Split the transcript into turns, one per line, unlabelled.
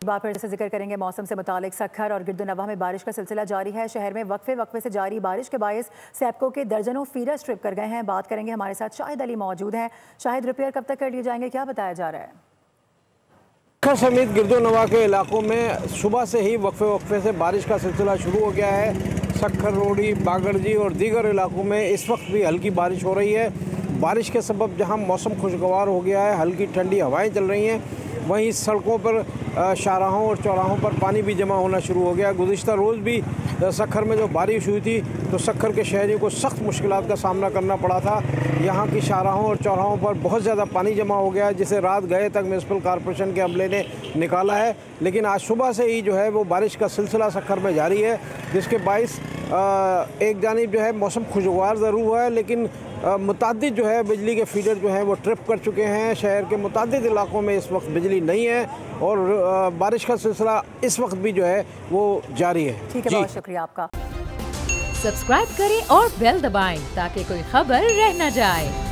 बार फिर से जिक्र करेंगे मौसम से मुतालिक। सखर और गिरदुनवा में बारिश का सिलसिला जारी है। शहर में वक्फे से जारी बारिश के बायस सैपको के दर्जनों फीडर स्ट्रिप कर गए हैं। बात करेंगे, हमारे साथ शाहिद अली मौजूद हैं। शाहिद, रिपेयर कब तक कर लिए जाएंगे, क्या बताया जा रहा है?
सखर समेत गिरदुनवा के इलाकों में सुबह से ही वक्फे से बारिश का सिलसिला शुरू हो गया है। सखर, रोडी, बागड़जी और दीगर इलाकों में इस वक्त भी हल्की बारिश हो रही है। बारिश के सबब जहां मौसम खुशगवार हो गया है, हल्की ठंडी हवाएं चल रही हैं, वहीं सड़कों पर, शाहराहों और चौराहों पर पानी भी जमा होना शुरू हो गया। गुज़िश्ता रोज़ भी सखर में जो बारिश हुई थी तो सखर के शहरियों को सख्त मुश्किलात का सामना करना पड़ा था। यहाँ की शाहराहों और चौराहों पर बहुत ज़्यादा पानी जमा हो गया, जिसे रात गए तक म्यूनसिपल कॉरपोरेशन के अमले ने निकाला है। लेकिन आज सुबह से ही जो है वो बारिश का सिलसिला सखर में जारी है, जिसके बायस एक जानिब जो है मौसम खुशगवार ज़रूर हुआ है, लेकिन मुताद्दिद जो है बिजली के फीडर जो हैं वो ट्रिप कर चुके हैं। शहर के मुताद्दिद इलाकों में इस वक्त बिजली नहीं है और बारिश का सिलसिला इस वक्त भी जो है वो जारी है।
ठीक है, बहुत शुक्रिया आपका।
सब्सक्राइब करें और बेल दबाएं ताकि कोई खबर रह न जाए।